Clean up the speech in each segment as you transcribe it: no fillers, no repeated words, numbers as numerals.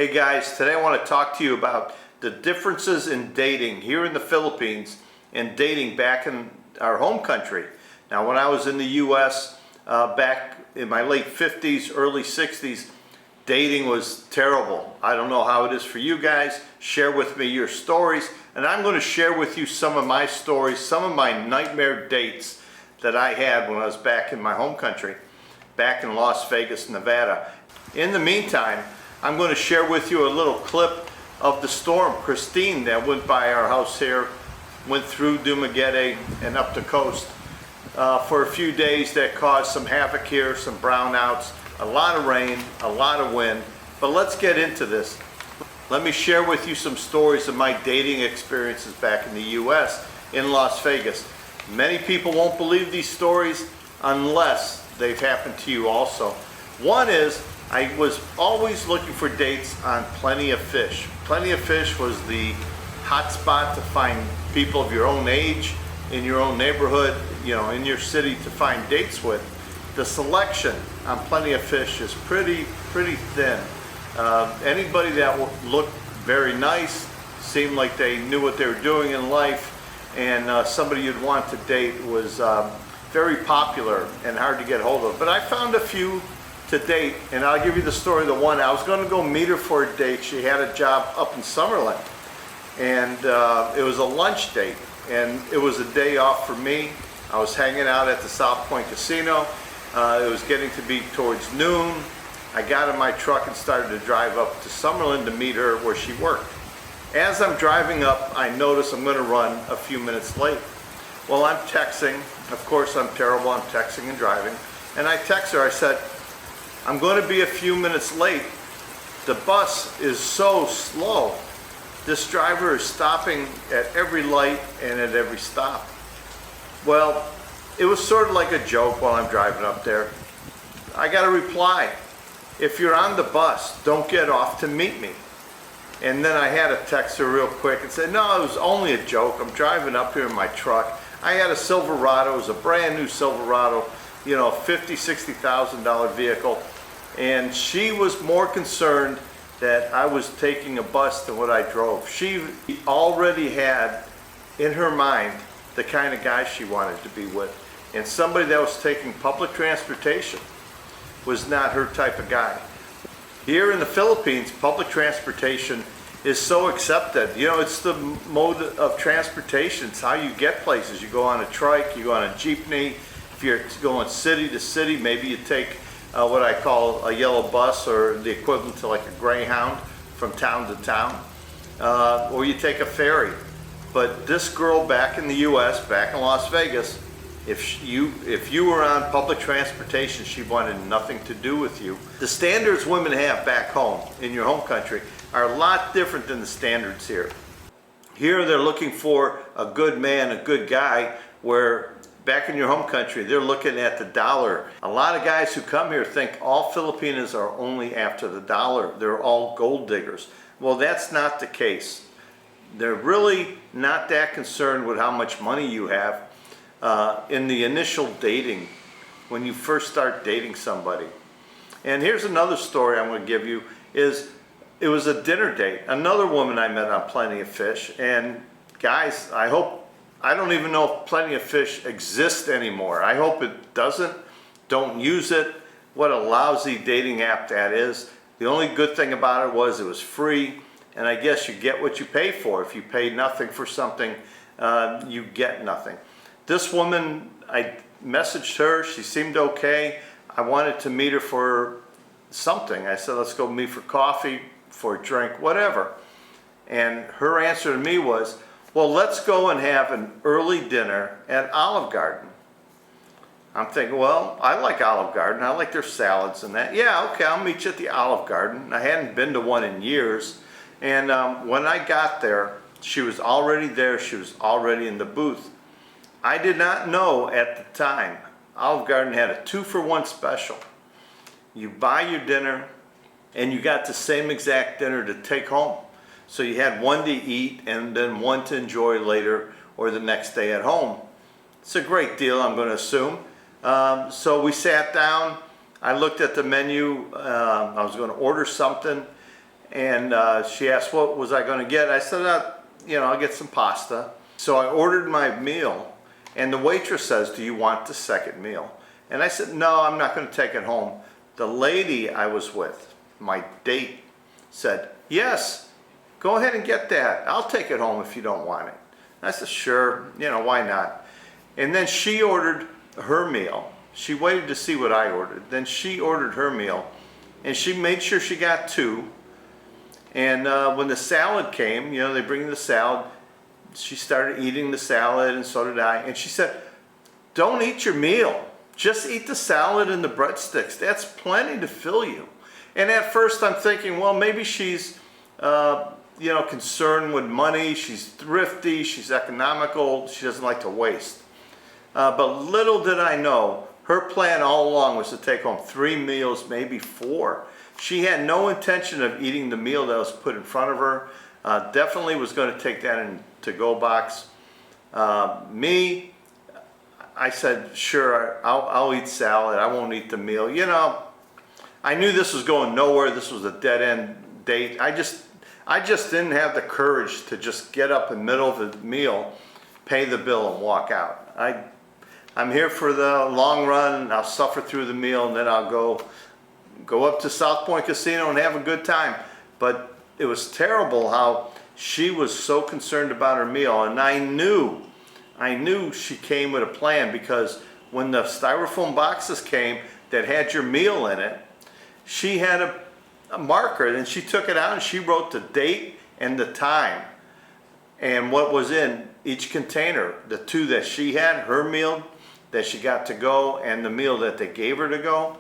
Hey guys, today I want to talk to you about the differences in dating here in the Philippines and dating back in our home country. Now when I was in the US back in my late 50s, early 60s, dating was terrible. I don't know how it is for you guys. Share with me your stories, and I'm going to share with you some of my stories, some of my nightmare dates that I had when I was back in my home country, back in Las Vegas, Nevada. In the meantime, I'm going to share with you a little clip of the storm Kristine that went by our house here, went through Dumaguete and up the coast for a few days. That caused some havoc here, some brownouts, a lot of rain, a lot of wind. But let's get into this. Let me share with you some stories of my dating experiences back in the US, in Las Vegas. Many people won't believe these stories unless they've happened to you also. One is, I was always looking for dates on Plenty of Fish. Plenty of Fish was the hot spot to find people of your own age, in your own neighborhood, you know, in your city to find dates with. The selection on Plenty of Fish is pretty thin. Anybody that looked very nice, seemed like they knew what they were doing in life, and somebody you'd want to date was very popular and hard to get hold of. But I found a few to date, and I'll give you the story of the one. I was going to go meet her for a date. She had a job up in Summerlin, and it was a lunch date, and it was a day off for me. I was hanging out at the South Point Casino. It was getting to be towards noon. I got in my truck and started to drive up to Summerlin to meet her where she worked. As I'm driving up, I notice I'm going to run a few minutes late. Well, I'm texting. Of course, I'm terrible. I'm texting and driving. And I text her. I said, I'm going to be a few minutes late. The bus is so slow. This driver is stopping at every light and at every stop. Well, it was sort of like a joke while I'm driving up there. I got a reply. If you're on the bus, don't get off to meet me. And then I had to text her real quick and say, no, it was only a joke. I'm driving up here in my truck. I had a Silverado. It was a brand new Silverado, you know, $50,000, $60,000 vehicle. And she was more concerned that I was taking a bus than what I drove. She already had in her mind the kind of guy she wanted to be with. And somebody that was taking public transportation was not her type of guy. Here in the Philippines, public transportation is so accepted. You know, it's the mode of transportation. It's how you get places. You go on a trike, you go on a jeepney. If you're going city to city, maybe you take what I call a yellow bus, or the equivalent to like a Greyhound, from town to town. Or you take a ferry. But this girl back in the US, back in Las Vegas, if you were on public transportation, she wanted nothing to do with you. The standards women have back home in your home country are a lot different than the standards here. Here they're looking for a good man, a good guy, where back in your home country they're looking at the dollar. A lot of guys who come here think all Filipinas are only after the dollar. They're all gold diggers. Well, that's not the case. They're really not that concerned with how much money you have in the initial dating, when you first start dating somebody. And here's another story I'm going to give you. It was a dinner date. Another woman I met on Plenty of Fish. And guys, I don't even know if Plenty of Fish exists anymore. I hope it doesn't. Don't use it. What a lousy dating app that is. The only good thing about it was free. And I guess you get what you pay for. If you pay nothing for something, you get nothing. This woman, I messaged her. She seemed okay. I wanted to meet her for something. I said, let's go meet for coffee, for a drink, whatever. And her answer to me was, well, let's go and have an early dinner at Olive Garden. I'm thinking, well, I like Olive Garden. I like their salads and that. Yeah, okay, I'll meet you at the Olive Garden. I hadn't been to one in years. And when I got there, she was already there. She was already in the booth. I did not know at the time Olive Garden had a 2-for-1 special. You buy your dinner and you got the same exact dinner to take home. So you had one to eat and then one to enjoy later or the next day at home. It's a great deal, I'm going to assume. So we sat down. I looked at the menu. I was going to order something. And she asked what was I going to get. I said, you know, I'll get some pasta. So I ordered my meal, and the waitress says, do you want the second meal? And I said, no, I'm not going to take it home. The lady I was with, my date, said, yes, go ahead and get that. I'll take it home if you don't want it. And I said, sure, you know, why not? And then she ordered her meal. She waited to see what I ordered. Then she ordered her meal, and she made sure she got two. And when the salad came, you know, they bring the salad. She started eating the salad, and so did I. And she said, don't eat your meal. Just eat the salad and the breadsticks. That's plenty to fill you. And at first I'm thinking, well, maybe she's, you know, concerned with money. She's thrifty. She's economical. She doesn't like to waste. But little did I know, her plan all along was to take home 3 meals, maybe 4. She had no intention of eating the meal that was put in front of her. Definitely was going to take that in to-go box. Me, I said, sure, I'll eat salad. I won't eat the meal. You know, I knew this was going nowhere. This was a dead-end date. I just didn't have the courage to just get up in the middle of the meal, pay the bill, and walk out. I'm here for the long run. I'll suffer through the meal, and then I'll go up to South Point Casino and have a good time. But it was terrible how she was so concerned about her meal, and I knew she came with a plan, because when the styrofoam boxes came that had your meal in it, she had a marker, and she took it out and she wrote the date and the time and what was in each container. The 2 that she had, her meal that she got to go, and the meal that they gave her to go,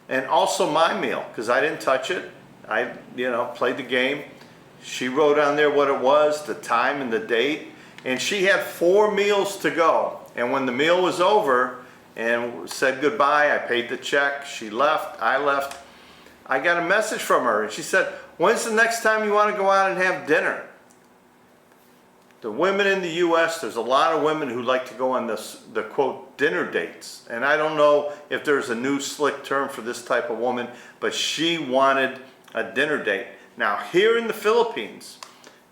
and also my meal, because I didn't touch it. I, you know, played the game. She wrote on there what it was, the time and the date, and she had 4 meals to go. And when the meal was over and said goodbye, I paid the check, she left, I left, I got a message from her, and she said, when's the next time you want to go out and have dinner? The women in the U.S., there's a lot of women who like to go on the quote, dinner dates. And I don't know if there's a new slick term for this type of woman, but she wanted a dinner date. Now, here in the Philippines,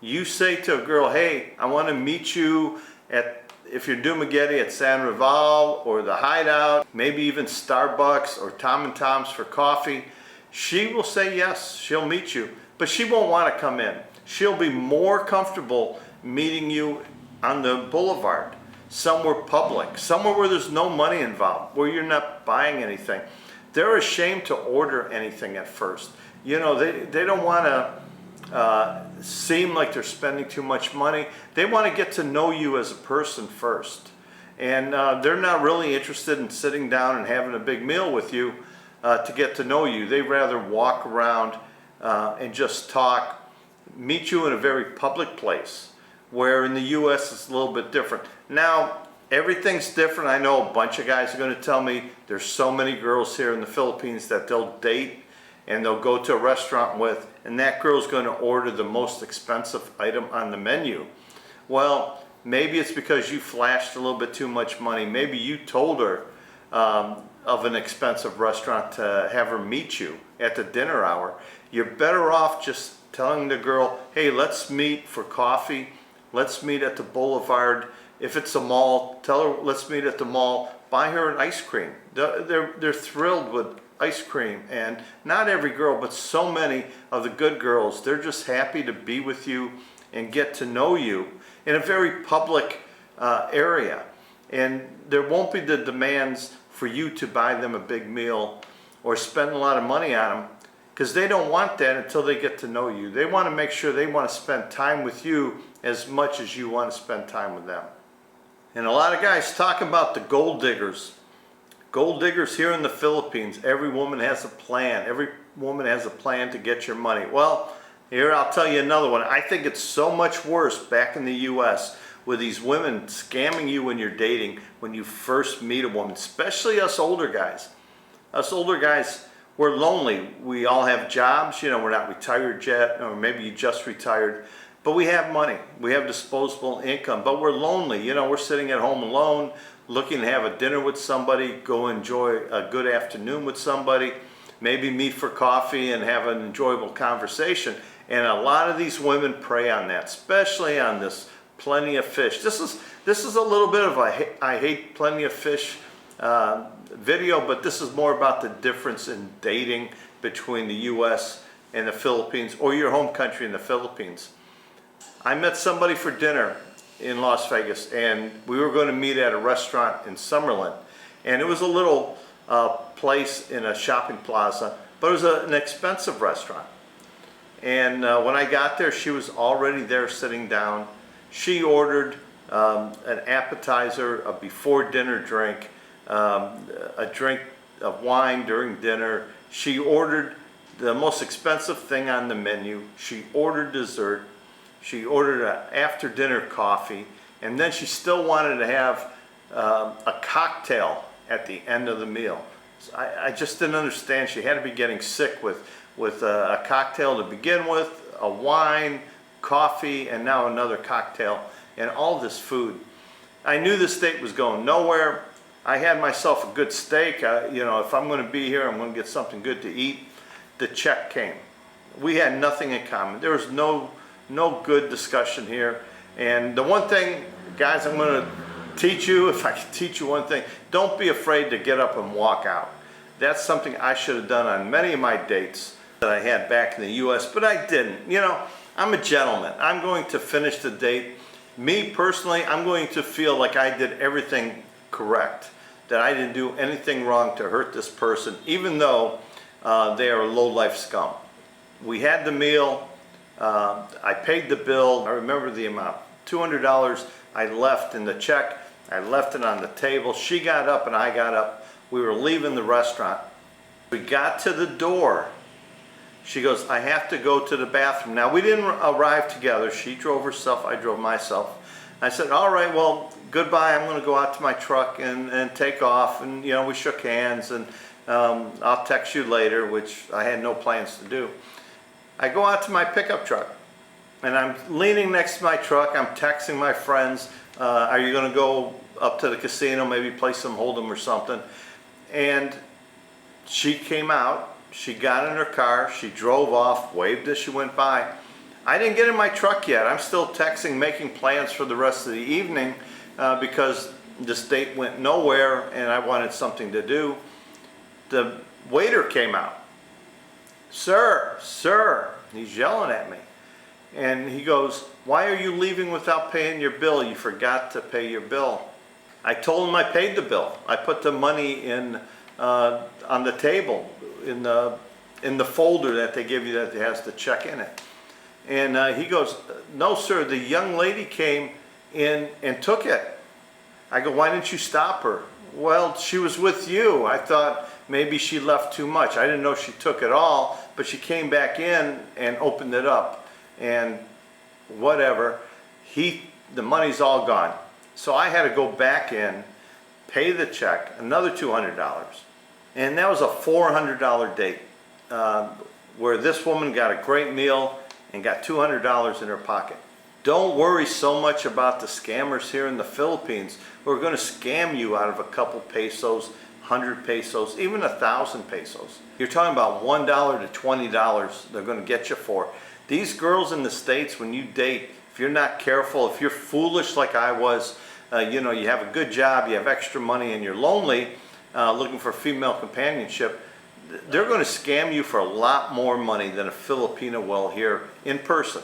you say to a girl, hey, I want to meet you at, if you're Dumaguete, at San Rival or the Hideout, maybe even Starbucks or Tom and Tom's for coffee. She will say yes, she'll meet you, but she won't want to come in. She'll be more comfortable meeting you on the boulevard, somewhere public, somewhere where there's no money involved, where you're not buying anything. They're ashamed to order anything at first. You know, they don't want to seem like they're spending too much money. They want to get to know you as a person first. And they're not really interested in sitting down and having a big meal with you to get to know you. They'd rather walk around and just talk, meet you in a very public place, where in the U.S. it's a little bit different. Now, everything's different. I know a bunch of guys are going to tell me there's so many girls here in the Philippines that they'll date and they'll go to a restaurant with, and that girl's going to order the most expensive item on the menu. Well, maybe it's because you flashed a little bit too much money. Maybe you told her of an expensive restaurant to have her meet you at the dinner hour. You're better off just telling the girl, hey, let's meet for coffee. Let's meet at the boulevard. If it's a mall, tell her, let's meet at the mall. Buy her an ice cream. They're thrilled with ice cream. And not every girl, but so many of the good girls, they're just happy to be with you and get to know you in a very public area. And there won't be the demands for you to buy them a big meal or spend a lot of money on them, because they don't want that until they get to know you. They want to make sure they want to spend time with you as much as you want to spend time with them. And a lot of guys talk about the gold diggers. Gold diggers here in the Philippines, every woman has a plan. Every woman has a plan to get your money. Well, here I'll tell you another one. I think it's so much worse back in the U.S. with these women scamming you when you're dating, when you first meet a woman, especially us older guys. Us older guys, we're lonely. We all have jobs. You know, we're not retired yet, or maybe you just retired. But we have money, we have disposable income, but we're lonely. You know, we're sitting at home alone, looking to have a dinner with somebody, go enjoy a good afternoon with somebody, maybe meet for coffee and have an enjoyable conversation. And a lot of these women prey on that, especially on this Plenty of Fish. This is a little bit of a I hate Plenty of Fish video, but this is more about the difference in dating between the U.S. and the Philippines, or your home country in the Philippines. I met somebody for dinner in Las Vegas, and we were going to meet at a restaurant in Summerlin, and it was a little place in a shopping plaza, but it was an expensive restaurant. And when I got there, she was already there sitting down. She ordered an appetizer, a before dinner drink, a drink of wine during dinner. She ordered the most expensive thing on the menu. She ordered dessert. She ordered an after dinner coffee, and then she still wanted to have a cocktail at the end of the meal. So I just didn't understand. She had to be getting sick with a cocktail to begin with, a wine, coffee, and now another cocktail, and all this food. I knew this date was going nowhere. I had myself a good steak. You know, if I'm going to be here, I'm going to get something good to eat. The check came. We had nothing in common. There was no good discussion here. And the one thing, guys, I'm going to teach you, if I can teach you one thing, don't be afraid to get up and walk out. That's something I should have done on many of my dates that I had back in the U.S., but I didn't. You know, I'm a gentleman. I'm going to finish the date. Me personally, I'm going to feel like I did everything correct, that I didn't do anything wrong to hurt this person, even though they are a low-life scum. We had the meal. I paid the bill. I remember the amount, $200. I left in the check. I left it on the table. She got up and I got up. We were leaving the restaurant. We got to the door. She goes, I have to go to the bathroom. Now, we didn't arrive together. She drove herself, I drove myself. I said, all right, well, goodbye. I'm going to go out to my truck and take off. And, you know, we shook hands, and I'll text you later, which I had no plans to do. I go out to my pickup truck, and I'm leaning next to my truck. I'm texting my friends, are you going to go up to the casino, maybe play some Hold'em or something? And she came out. She got in her car. She drove off, waved as she went by. I didn't get in my truck yet. I'm still texting, making plans for the rest of the evening because this date went nowhere and I wanted something to do. The waiter came out. Sir, sir, he's yelling at me. And he goes, why are you leaving without paying your bill? You forgot to pay your bill. I told him I paid the bill. I put the money in on the table in the folder that they give you that has the check in it. And he goes, no, sir, the young lady came in and took it. I go, why didn't you stop her? Well, she was with you. I thought maybe she left too much. I didn't know she took it all, but she came back in and opened it up. And whatever, the money's all gone. So I had to go back in, pay the check, another $200. And that was a $400 date where this woman got a great meal and got $200 in her pocket. Don't worry so much about the scammers here in the Philippines who are going to scam you out of a couple pesos, 100 pesos, even 1,000 pesos. You're talking about $1 to $20 they're going to get you for. These girls in the States, when you date, if you're not careful, if you're foolish like I was, you know, you have a good job, you have extra money, and you're lonely, looking for female companionship, they're going to scam you for a lot more money than a Filipino will here in person.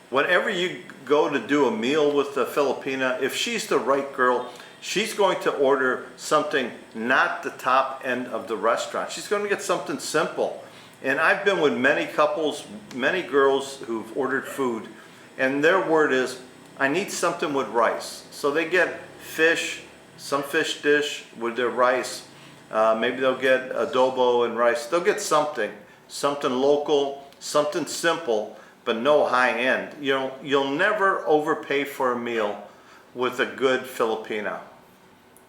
Whenever you go to do a meal with a Filipina, if she's the right girl, she's going to order something not the top end of the restaurant. She's going to get something simple. And I've been with many couples, many girls who've ordered food, and their word is, I need something with rice. So they get fish, some fish dish with their rice. Maybe they'll get adobo and rice. They'll get something local, something simple, but no high end. You'll never overpay for a meal with a good Filipina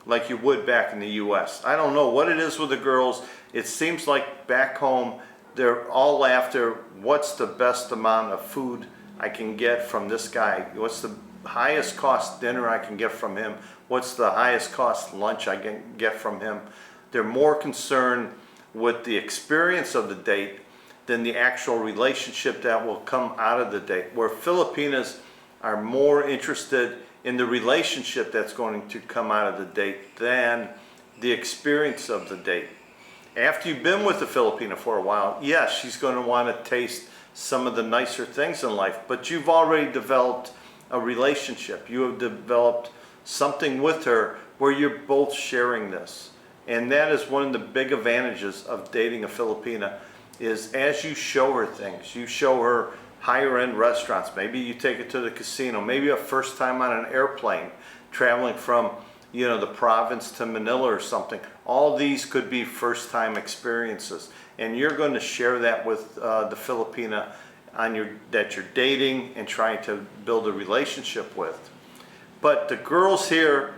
like you would back in the U.S. I don't know what it is with the girls. It seems like back home they're all after what's the best amount of food I can get from this guy. What's the highest cost dinner I can get from him? What's the highest cost lunch I can get from him? They're more concerned with the experience of the date than the actual relationship that will come out of the date. Where Filipinas are more interested in the relationship that's going to come out of the date than the experience of the date. After you've been with the Filipina for a while, yes, she's going to want to taste some of the nicer things in life, but you've already developed a relationship. You have developed something with her where you're both sharing this. And that is one of the big advantages of dating a Filipina, is as you show her things, you show her higher end restaurants, maybe you take it to the casino, maybe a first time on an airplane, traveling from, you know, the province to Manila or something. All these could be first time experiences. And you're going to share that with the Filipina that you're dating and trying to build a relationship with. But the girls here,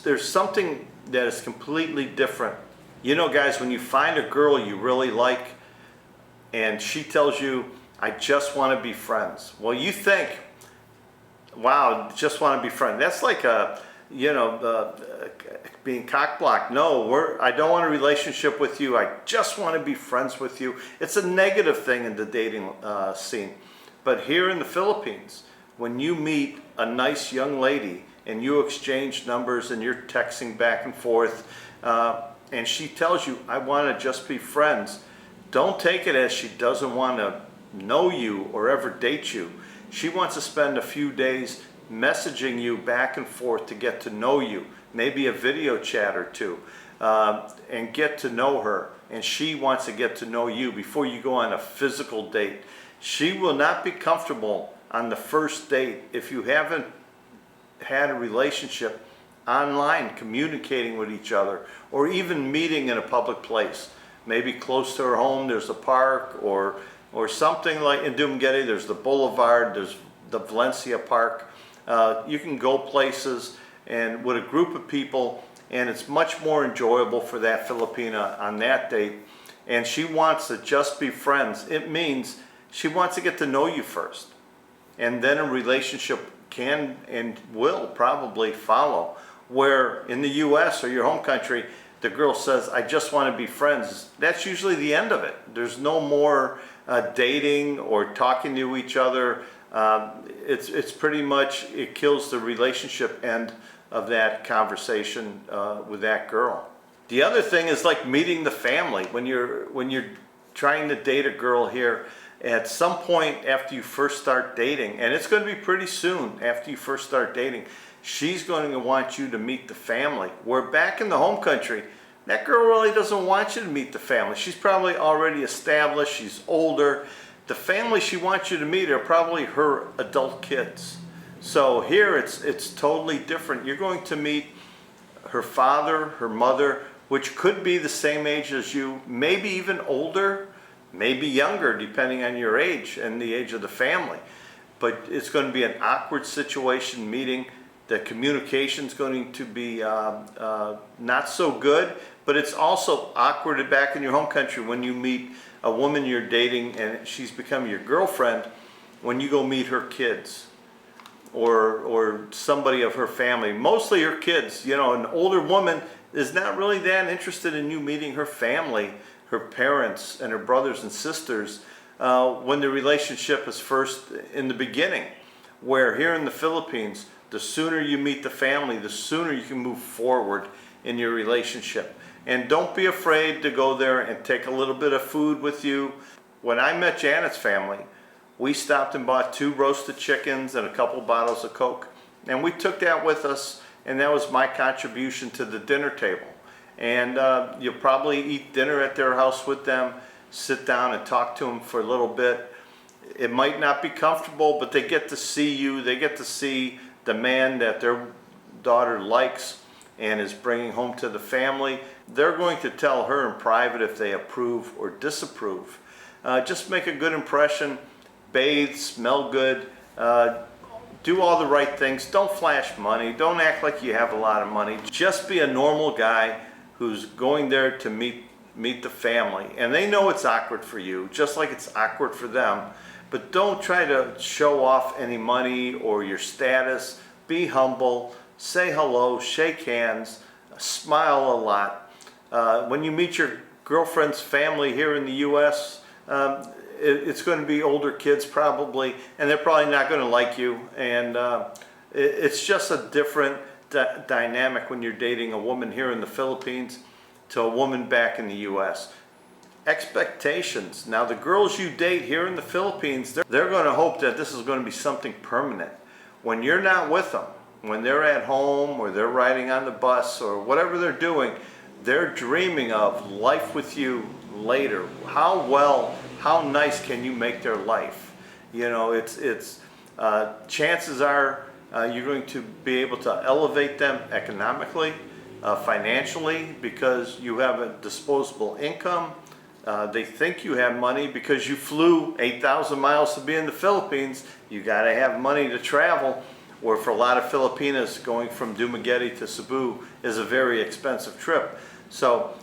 there's something that is completely different. You know, guys, when you find a girl you really like and she tells you, I just want to be friends. Well, you think, wow, just want to be friends. That's like a, you know, being cock-blocked. No, I don't want a relationship with you. I just want to be friends with you. It's a negative thing in the dating scene. But here in the Philippines, when you meet a nice young lady and you exchange numbers and you're texting back and forth, and she tells you, I want to just be friends, don't take it as she doesn't want to know you or ever date you. She wants to spend a few days messaging you back and forth to get to know you, maybe a video chat or two, and get to know her. And she wants to get to know you before you go on a physical date. She will not be comfortable on the first date if you haven't had a relationship online, communicating with each other, or even meeting in a public place. Maybe close to her home, there's a park, or something like in Dumaguete, there's the Boulevard, there's the Valencia Park. You can go places and with a group of people, and it's much more enjoyable for that Filipina on that date. And she wants to just be friends. It means she wants to get to know you first. And then a relationship can and will probably follow. Where in the US or your home country, the girl says, I just want to be friends. That's usually the end of it. There's no more dating or talking to each other. It's pretty much, it kills the relationship end of that conversation with that girl. The other thing is like meeting the family. When you're trying to date a girl here, at some point after you first start dating, and it's going to be pretty soon after you first start dating, she's going to want you to meet the family. Where back in the home country, that girl really doesn't want you to meet the family. She's probably already established, she's older. The family she wants you to meet are probably her adult kids. So here it's totally different. You're going to meet her father, her mother, which could be the same age as you, maybe even older, maybe younger, depending on your age and the age of the family. But it's going to be an awkward situation meeting. The communication's going to be not so good, but it's also awkward back in your home country when you meet a woman you're dating and she's become your girlfriend, when you go meet her kids or somebody of her family, mostly her kids. You know, an older woman is not really that interested in you meeting her family, her parents and her brothers and sisters when the relationship is first in the beginning. Where here in the Philippines, the sooner you meet the family, the sooner you can move forward in your relationship. And don't be afraid to go there and take a little bit of food with you. When I met Janet's family, we stopped and bought 2 roasted chickens and a couple bottles of Coke. And we took that with us, and that was my contribution to the dinner table. And you'll probably eat dinner at their house with them, sit down and talk to them for a little bit. It might not be comfortable, but they get to see you. They get to see the man that their daughter likes and is bringing home to the family. They're going to tell her in private if they approve or disapprove. Just make a good impression, bathe, smell good, do all the right things. Don't flash money. Don't act like you have a lot of money. Just be a normal guy who's going there to meet the family. And they know it's awkward for you, just like it's awkward for them. But don't try to show off any money or your status. Be humble, say hello, shake hands, smile a lot. When you meet your girlfriend's family here in the US, it's going to be older kids probably, and they're probably not going to like you. And it's just a different dynamic when you're dating a woman here in the Philippines to a woman back in the U.S. Expectations. Now, the girls you date here in the Philippines, they're going to hope that this is going to be something permanent. When you're not with them, when they're at home or they're riding on the bus or whatever they're doing, they're dreaming of life with you later. How nice can you make their life? You know, chances are you're going to be able to elevate them economically, financially, because you have a disposable income. They think you have money because you flew 8,000 miles to be in the Philippines. You got to have money to travel. Or for a lot of Filipinas, going from Dumaguete to Cebu is a very expensive trip. So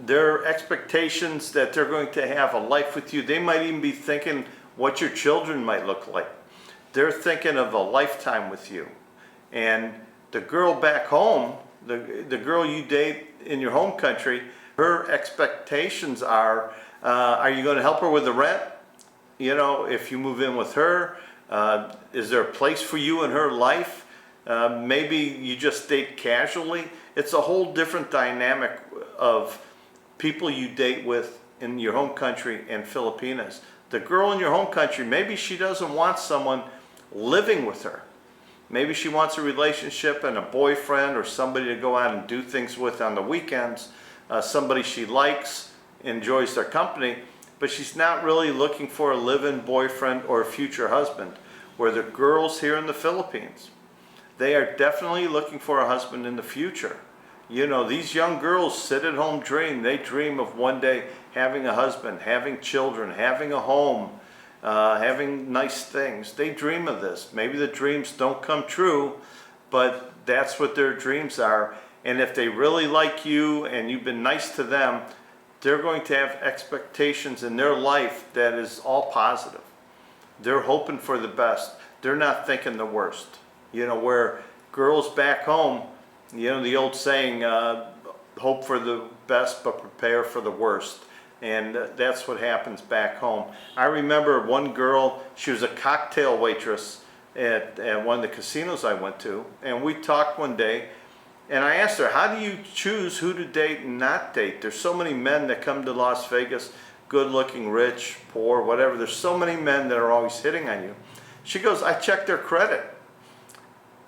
their expectations that they're going to have a life with you, they might even be thinking what your children might look like. They're thinking of a lifetime with you. And the girl back home, the girl you date in your home country, her expectations are you going to help her with the rent? You know, if you move in with her, is there a place for you in her life? Maybe you just date casually. It's a whole different dynamic of people you date with in your home country and Filipinas. The girl in your home country, maybe she doesn't want someone living with her. Maybe she wants a relationship and a boyfriend or somebody to go out and do things with on the weekends. Somebody she likes, enjoys their company, but she's not really looking for a live-in boyfriend or a future husband. Where the girls here in the Philippines, they are definitely looking for a husband in the future. You know, these young girls sit at home dream. They dream of one day having a husband, having children, having a home, having nice things. They dream of this. Maybe the dreams don't come true, but that's what their dreams are. And if they really like you and you've been nice to them, they're going to have expectations in their life that is all positive. They're hoping for the best. They're not thinking the worst. You know, where girls back home, you know, the old saying, hope for the best but prepare for the worst. And that's what happens back home. I remember one girl, she was a cocktail waitress at one of the casinos I went to. And we talked one day, and I asked her, how do you choose who to date and not date? There's so many men that come to Las Vegas, good looking, rich, poor, whatever. There's so many men that are always hitting on you. She goes, I check their credit.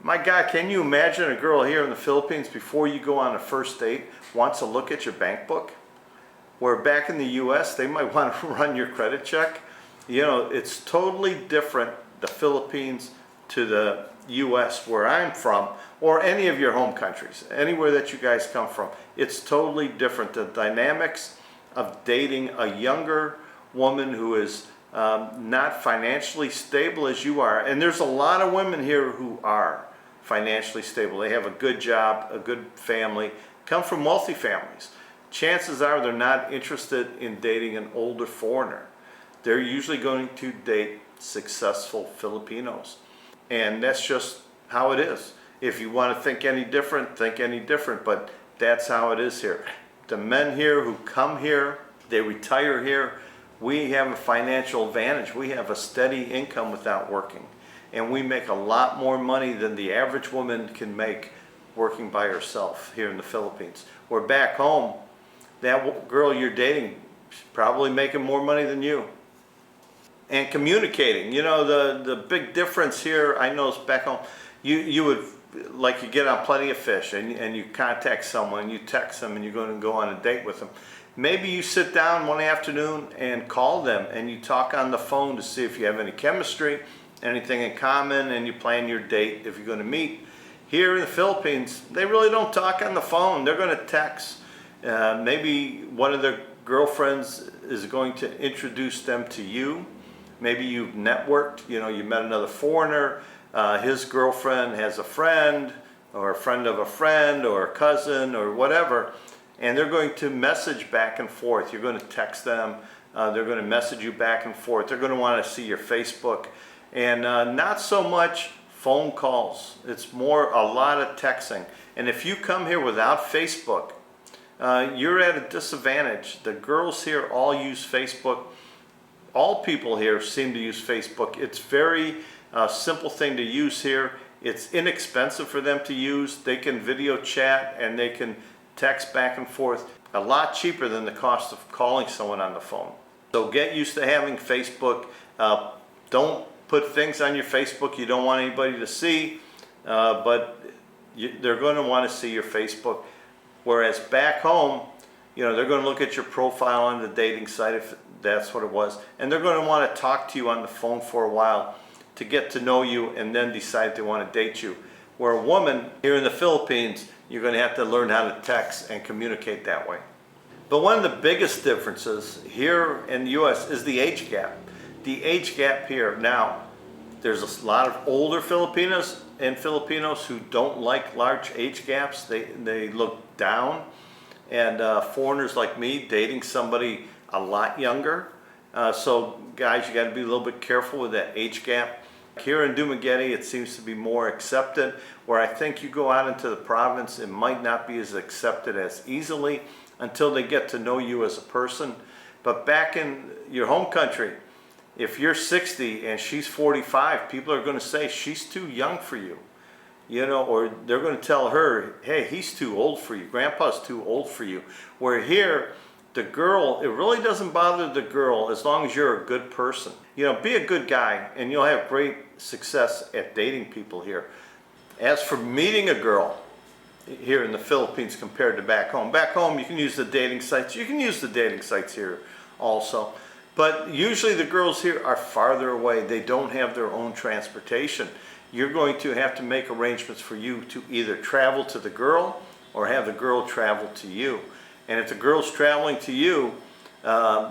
My God, can you imagine a girl here in the Philippines before you go on a first date wants to look at your bank book? Where back in the US, they might want to run your credit check. You know, it's totally different, the Philippines to the US where I'm from, or any of your home countries, anywhere that you guys come from. It's totally different. The dynamics of dating a younger woman who is not financially stable as you are. And there's a lot of women here who are financially stable. They have a good job, a good family, come from wealthy families. Chances are they're not interested in dating an older foreigner. They're usually going to date successful Filipinos. And that's just how it is. If you want to think any different, but that's how it is here. The men here who come here, they retire here, we have a financial advantage. We have a steady income without working. And we make a lot more money than the average woman can make working by herself here in the Philippines. Where back home, that girl you're dating is probably making more money than you. And communicating, you know, the big difference here, I know is back home, you would, like you get on Plenty of Fish and you contact someone, you text them and you're going to go on a date with them. Maybe you sit down one afternoon and call them and you talk on the phone to see if you have any chemistry, anything in common, and you plan your date if you're going to meet. Here in the Philippines, they really don't talk on the phone. They're going to text. Maybe one of their girlfriends is going to introduce them to you. Maybe you've networked, you know, you met another foreigner, his girlfriend has a friend, or a friend of a friend, or a cousin, or whatever, and they're going to message back and forth. You're going to text them, they're going to message you back and forth, they're going to want to see your Facebook, and not so much phone calls. It's more a lot of texting. And if you come here without Facebook, you're at a disadvantage. The girls here all use Facebook. All people here seem to use Facebook. It's very simple thing to use here. It's inexpensive for them to use. They can video chat and they can text back and forth. A lot cheaper than the cost of calling someone on the phone. So get used to having Facebook. Don't put things on your Facebook you don't want anybody to see, but they're going to want to see your Facebook. Whereas back home, you know, they're going to look at your profile on the dating site if that's what it was, and they're going to want to talk to you on the phone for a while to get to know you and then decide they want to date you. Where a woman here in the Philippines, you're going to have to learn how to text and communicate that way. But one of the biggest differences here in the U.S. is the age gap. The age gap here. Now, there's a lot of older Filipinos and Filipinos who don't like large age gaps. They look down. And foreigners like me dating somebody a lot younger. So guys, you got to be a little bit careful with that age gap. Here in TUBEBUDDY, it seems to be more accepted, where I think you go out into the province, it might not be as accepted as easily until they get to know you as a person. But back in your home country, if you're 60 and she's 45, people are going to say she's too young for you. You know, or they're going to tell her, hey, he's too old for you. Grandpa's too old for you. Where here, the girl, it really doesn't bother the girl as long as you're a good person. You know, be a good guy and you'll have great success at dating people here. As for meeting a girl here in the Philippines compared to back home you can use the dating sites. You can use the dating sites here also. But usually the girls here are farther away. They don't have their own transportation. You're going to have to make arrangements for you to either travel to the girl or have the girl travel to you. And if the girl's traveling to you,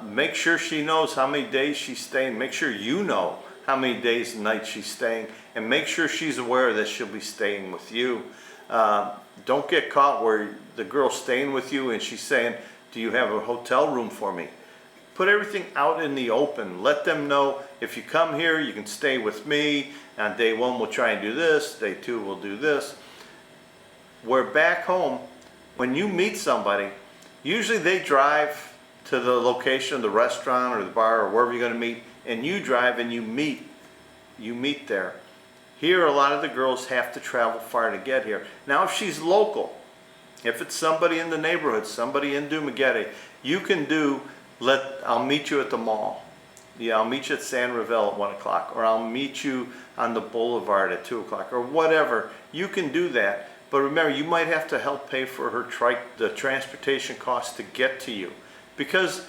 make sure she knows how many days she's staying. Make sure you know how many days and nights she's staying. And make sure she's aware that she'll be staying with you. Don't get caught where the girl's staying with you and she's saying, do you have a hotel room for me? Put everything out in the open. Let them know, if you come here, you can stay with me. On day one, we'll try and do this. Day two, we'll do this. Where back home, when you meet somebody, usually they drive to the location of the restaurant or the bar or wherever you're going to meet, and you drive and you meet there. Here, a lot of the girls have to travel far to get here. Now, if she's local, if it's somebody in the neighborhood, somebody in TUBEBUDDY, you can do, I'll meet you at the mall. Yeah, I'll meet you at San Ravel at 1 o'clock, or I'll meet you on the boulevard at 2 o'clock, or whatever. You can do that. But remember, you might have to help pay for her the transportation costs to get to you, because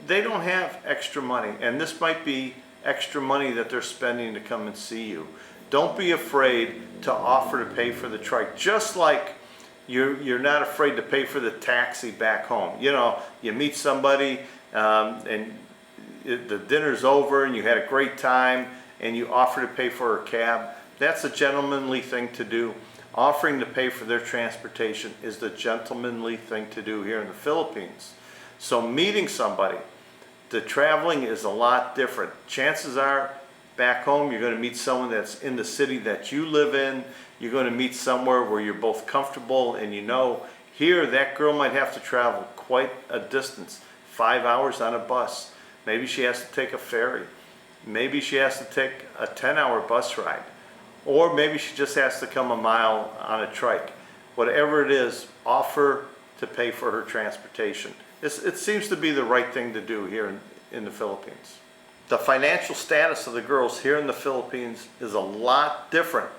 they don't have extra money, and this might be extra money that they're spending to come and see you. Don't be afraid to offer to pay for the trike, just like you're not afraid to pay for the taxi back home. You know, you meet somebody and the dinner's over and you had a great time and you offer to pay for a cab. That's a gentlemanly thing to do. Offering to pay for their transportation is the gentlemanly thing to do here in the Philippines. So meeting somebody, the traveling is a lot different. Chances are back home you're going to meet someone that's in the city that you live in. You're going to meet somewhere where you're both comfortable, and you know, here that girl might have to travel quite a distance, 5 hours on a bus. Maybe she has to take a ferry. Maybe she has to take a 10-hour bus ride. Or maybe she just has to come a mile on a trike. Whatever it is, offer to pay for her transportation. It seems to be the right thing to do here in the Philippines. The financial status of the girls here in the Philippines is a lot different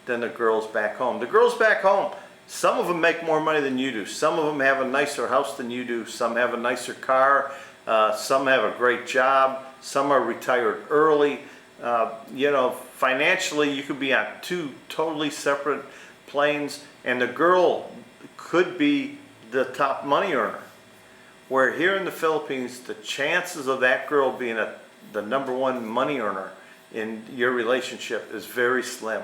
than the girls back home. The girls back home, some of them make more money than you do. Some of them have a nicer house than you do. Some have a nicer car. Some have a great job. Some are retired early. You know, financially, you could be on two totally separate planes, and the girl could be the top money earner. Where here in the Philippines, the chances of that girl being the #1 money earner in your relationship is very slim.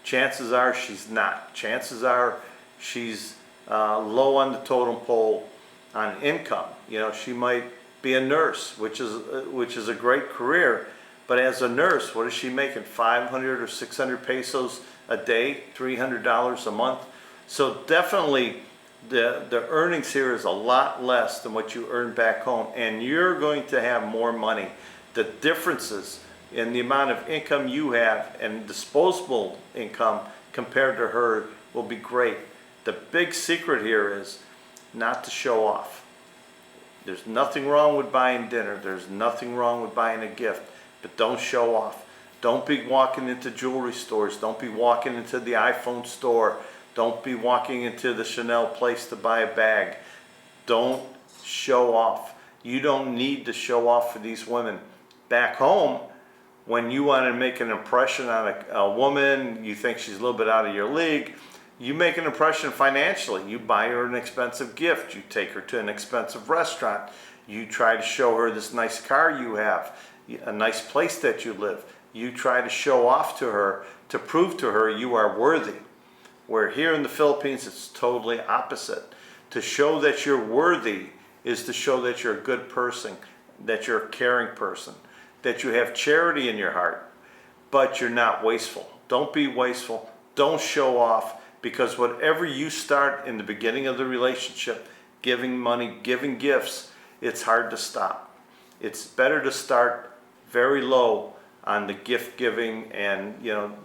Chances are she's not. Chances are she's low on the totem pole on income. You know, she might be a nurse, which is a great career. But as a nurse, what is she making? 500 or 600 pesos a day, $300 a month. So definitely the earnings here is a lot less than what you earn back home, and you're going to have more money. The differences in the amount of income you have and disposable income compared to her will be great. The big secret here is not to show off. There's nothing wrong with buying dinner. There's nothing wrong with buying a gift, but don't show off. Don't be walking into jewelry stores. Don't be walking into the iPhone store. Don't be walking into the Chanel place to buy a bag. Don't show off. You don't need to show off for these women. Back home, when you want to make an impression on a woman, you think she's a little bit out of your league, you make an impression financially. You buy her an expensive gift. You take her to an expensive restaurant. You try to show her this nice car you have, a nice place that you live. You try to show off to her to prove to her you are worthy. Where here in the Philippines, it's totally opposite. To show that you're worthy is to show that you're a good person, that you're a caring person, that you have charity in your heart, but you're not wasteful. Don't be wasteful. Don't show off, because whatever you start in the beginning of the relationship, giving money, giving gifts, it's hard to stop. It's better to start very low on the gift giving and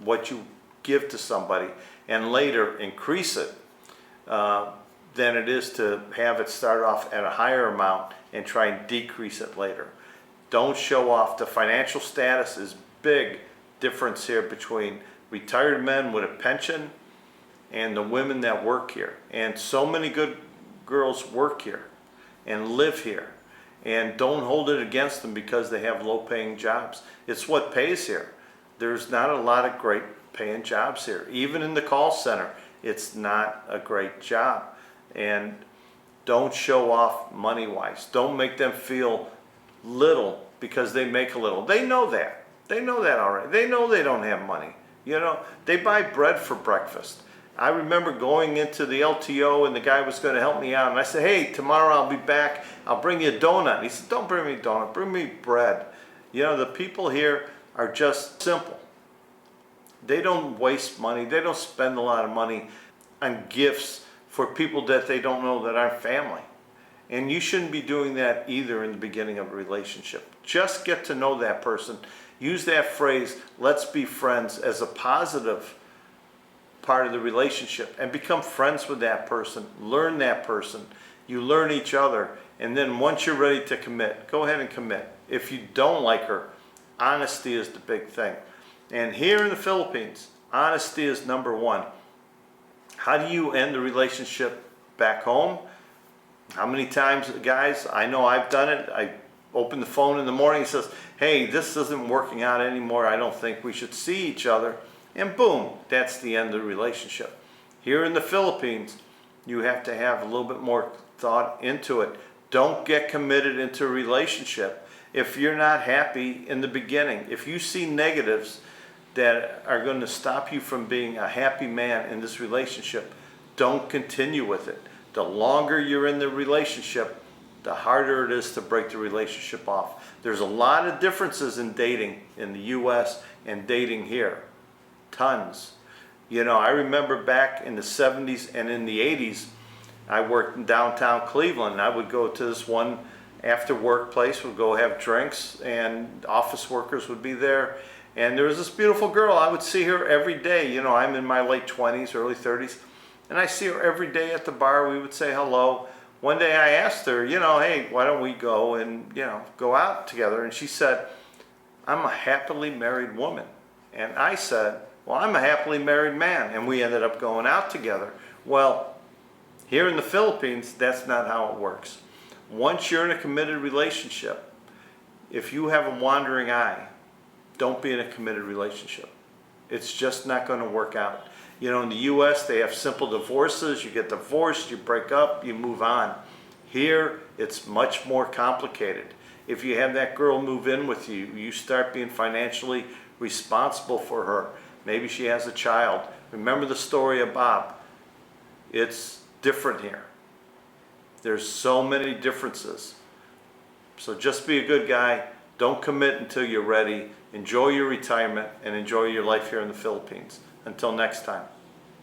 what you give to somebody, and later increase it than it is to have it start off at a higher amount and try and decrease it later. Don't show off. The financial status is big difference here between retired men with a pension and the women that work here. And so many good girls work here and live here. And don't hold it against them because they have low paying jobs. It's what pays here. There's not a lot of great paying jobs here. Even in the call center, it's not a great job. And don't show off money-wise. Don't make them feel little because they make a little. They know that. They know that already. They know they don't have money. They buy bread for breakfast. I remember going into the LTO and the guy was going to help me out. And I said, hey, tomorrow I'll be back. I'll bring you a donut. And he said, don't bring me a donut. Bring me bread. The people here are just simple. They don't waste money. They don't spend a lot of money on gifts for people that they don't know that aren't family. And you shouldn't be doing that either in the beginning of a relationship. Just get to know that person. Use that phrase, let's be friends, as a positive part of the relationship, and become friends with that person. Learn that person. You learn each other. And then once you're ready to commit, go ahead and commit. If you don't like her, honesty is the big thing. And here in the Philippines, honesty is number one. How do you end the relationship back home? How many times, guys, I know I've done it. I open the phone in the morning and says, hey, this isn't working out anymore. I don't think we should see each other. And boom, that's the end of the relationship. Here in the Philippines, you have to have a little bit more thought into it. Don't get committed into a relationship if you're not happy in the beginning. If you see negatives that are going to stop you from being a happy man in this relationship, don't continue with it. The longer you're in the relationship, the harder it is to break the relationship off. There's a lot of differences in dating in the US and dating here. Tons. I remember back in the 70s and in the 80s, I worked in downtown Cleveland. I would go to this one after work place, would go have drinks, and office workers would be there. And there was this beautiful girl. I would see her every day. I'm in my late 20s, early 30s. And I see her every day at the bar. We would say hello. One day I asked her, hey, why don't we go and, go out together? And she said, I'm a happily married woman. And I said, well, I'm a happily married man. And we ended up going out together. Well, here in the Philippines, that's not how it works. Once you're in a committed relationship, if you have a wandering eye, don't be in a committed relationship. It's just not going to work out. In the US, they have simple divorces. You get divorced, you break up, you move on. Here, it's much more complicated. If you have that girl move in with you, you start being financially responsible for her. Maybe she has a child. Remember the story of Bob. It's different here. There's so many differences. So just be a good guy. Don't commit until you're ready. Enjoy your retirement and enjoy your life here in the Philippines. Until next time.